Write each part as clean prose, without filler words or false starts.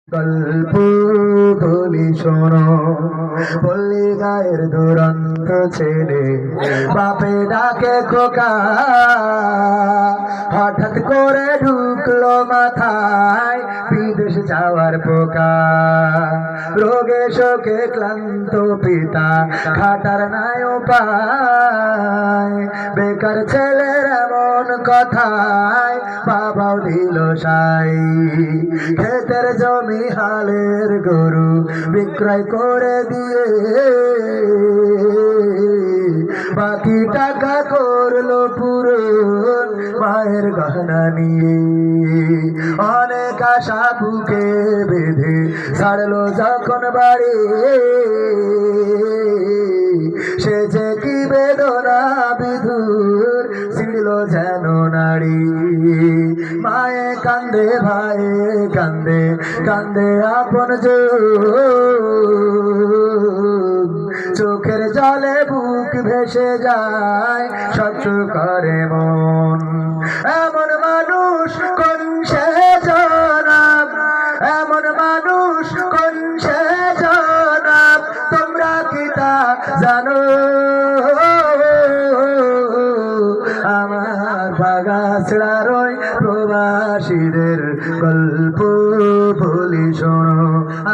গল্প বলি শোনো, পল্লী গায়ের দুরন্ত ছেলে বাপে ডাকে খোকা, হঠাৎ করে ঢুকলো মাথায় বিদেশ যাওয়ার পোকা। রোগে শোকে ক্লান্ত পিতা, খাটার নাই উপায়, বেকার ছেলের এমন কথায় বাবাও দিল সাই। ক্ষেতের জমি হালের গরু বিক্রয় করে দিয়ে বাকি টাকা করলো পূরণ মায়ের গহনা নিয়ে। অনেক আশা বুকে বেঁধে ছাড়লো যখন বাড়ি, সে যে কি বেদনা বিধুর ছিড়ল যেন নারী। মায়ে কান্দে, ভাইয়ে কান্দে, কান্দে আপন চোখের জলে বুক ভেসে যায়, সহ্য করে মন। এমন মানুষ কোন সে জনাব, এমন মানুষ কোন সে জনাব, তোমরা কি তা জানো? আমার বাগাছড়ার ওই প্রবাসীদের গল্প বলি শোনো,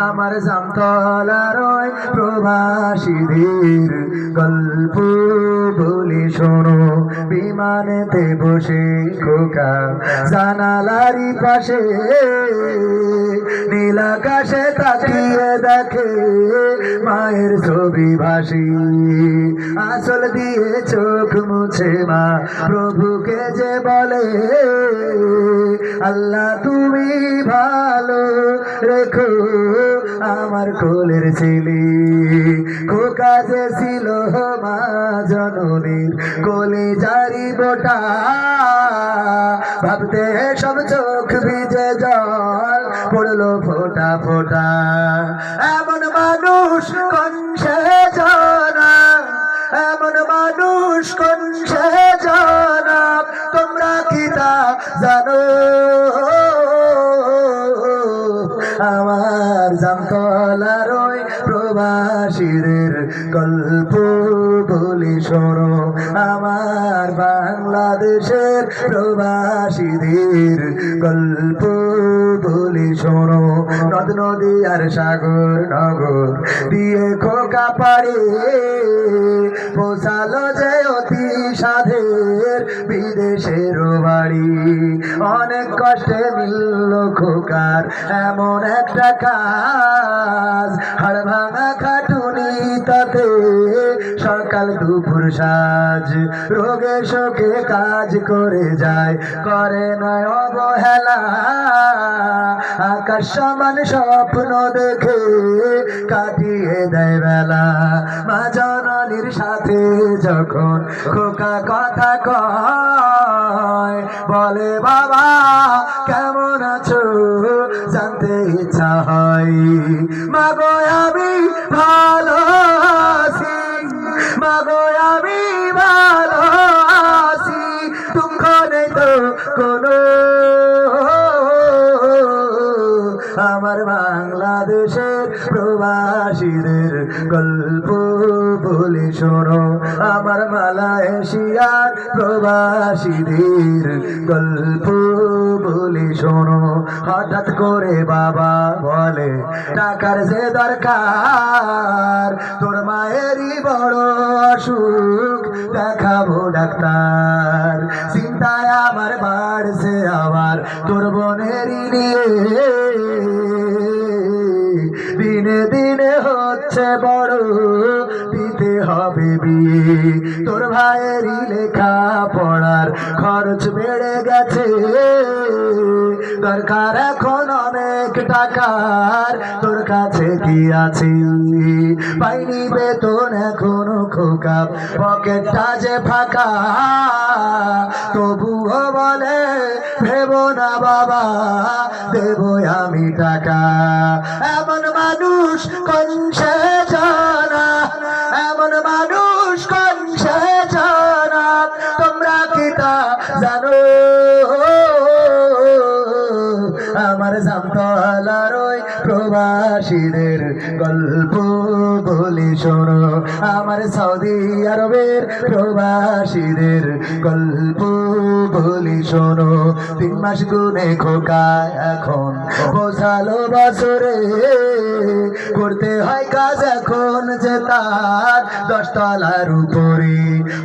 আমার জামতলার ওই প্রবাসীদের গল্প বলি শোনো। বিমানেতে বসে খোকা জানালারি পাশে, নীল আকাশে তাকিয়ে দেখে মায়ের ছবি ভাসি। আঁচল দিয়ে চোখ মুছে মা প্রভুকে যে বলে, আল্লাহ তুমি ভালো রেখো আমার কোলের ছেলে। খোকা যে ছিল মা জননীর কলিজারি বোটা, ভাবতে সব চোখ ভিজে জল পড়লো ফোঁটা ফোঁটা। এমন মানুষ কোন সে জনাব, এমন মানুষ কোন সে জনাব, তোমরা কি তা জানো? আমার জামতলার ওই প্রবাসীদের গল্প বলি শোনো, আমার বাংলাদেশের প্রবাসীদের গল্প বলি শোনো। নদ নদী আর সাগর নগর দিয়ে খোকা পাড়ে পৌঁছালো যে অতি সাধের বিদেশের বাড়ি। অনেক কষ্টে মিলল খোকার এমন একটা কাজ, হাড় ভাঙা খাটুনি তাতে সকাল দুপুর সাজ। রোগে শোকে কাজ করে যায়, করে নয় অবহেলা, আকাশ সমান স্বপ্ন দেখে কাটিয়ে দেয় বেলা। মা জননীর সাথে যখন খোকা কথা কয়, বলে বাবা কেমন আছো জানতে ইচ্ছা হয়। মাগো আমি ভালো আছি, মাগো আমি ভালো আছি, দুঃখ নেই তো কোনো। আমার বাংলাদেশের প্রবাসীদের গল্প বলি শোনো, আমার মালয়েশিয়ার প্রবাসীদের গল্প বলি শোনো। হঠাৎ করে বাবা বলে টাকার যে দরকার, তোর মায়েরই বড় অসুখ দেখাবো ডাক্তার। চিন্তায় আমার বাড়ছে আবার তোর বোনেরই নিয়ে, দিনে দিনে হচ্ছে বড় দিতে হবে বিয়ে। তোর ভাইয়েরই লেখা পড়ার খরচ বেড়ে গেছে, দরকার এখন অনেক টাকার, তোর কাছে কি আছে? পাইনি বেতন এখনো খোকা, পকেটটা যে ফাঁকা, তবুও বলে ভেবো না বাবা দেবো আমি টাকা। এমন মানুষ কোন সে জানা, এমন মানুষ কোন সে জানা, তোমরা কি তা জানো? আমার জামতলার ওই প্রবাসীদের গল্প বলি শোনো, আমার সৌদি আরবের প্রবাসীদের গল্প বলি শোনো। 3 মাস গুনে খোকা এখন বোঝালো বছরে, করতে হয় কাজ এখন যে তার 10 তলার উপরে।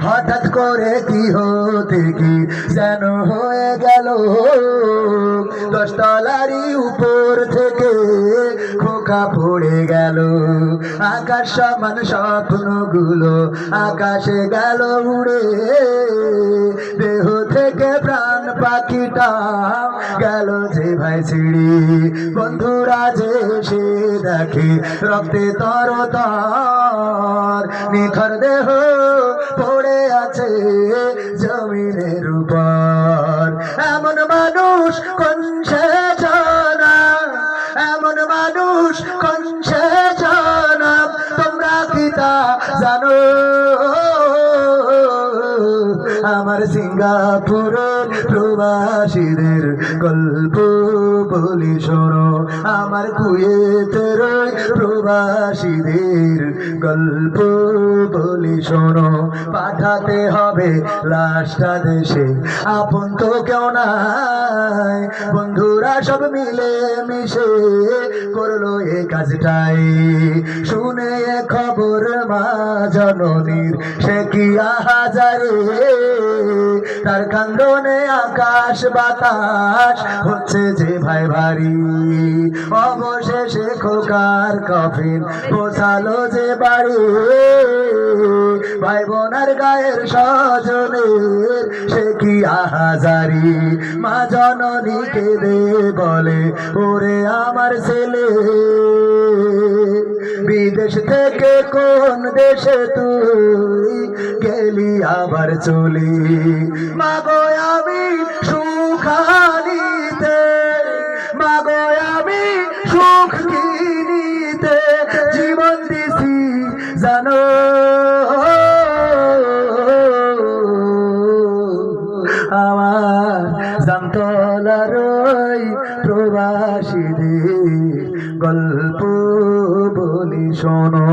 হঠাৎ করে কি হতে কি যেন হয়ে গেল, 10 তলারই উপর থেকে খোকা পড়ে গেল। আকাশ সমান স্বপ্নগুলো আকাশে গেল উড়ে, দেহ থেকে প্রাণ পাখিটা গেল যে ভাই ছিড়ি। বন্ধুরা যে সে দেখে রক্তে তরতর, নিথর দেহ পড়ে আছে জমিনের উপর। এমন মানুষ কোন সে জানা, এমন মানুষ কোন সে জানা, তোমরা কি তা জানো? আমার সিঙ্গাপুরের প্রবাসীদের গল্প বলি শোনো, আমার কুয়েতের প্রবাসীদের গল্প বলি শোনো। পাঠাতে হবে লাশটা দেশে, আপন তো কেউ নাই, বন্ধুরা সব মিলে মিশে করলো এই কাজটাই। শুনে এ খবর মা জননীর সে কি আহাজারে, তার কান্দনে আকাশ বাতাস হচ্ছে যে ভাই ভারী। অবশেষে খোকার কফিন পৌঁছালো যে বাড়ি, ভাই বোনার গায়ের স্বজনের সে কি আহাজারি। মা জননী কেঁদে বলে ওরে আমার ছেলে, বিদেশ থেকে কোন দেশে তুই গেলি আবার চলি। মাগো আমি সুখানিতে, মাগো আমি সুখ কিনিতে জীবন দিছি জানো। আমার জামতলার ওই প্রবাসীদের গল্প বলি শোনো।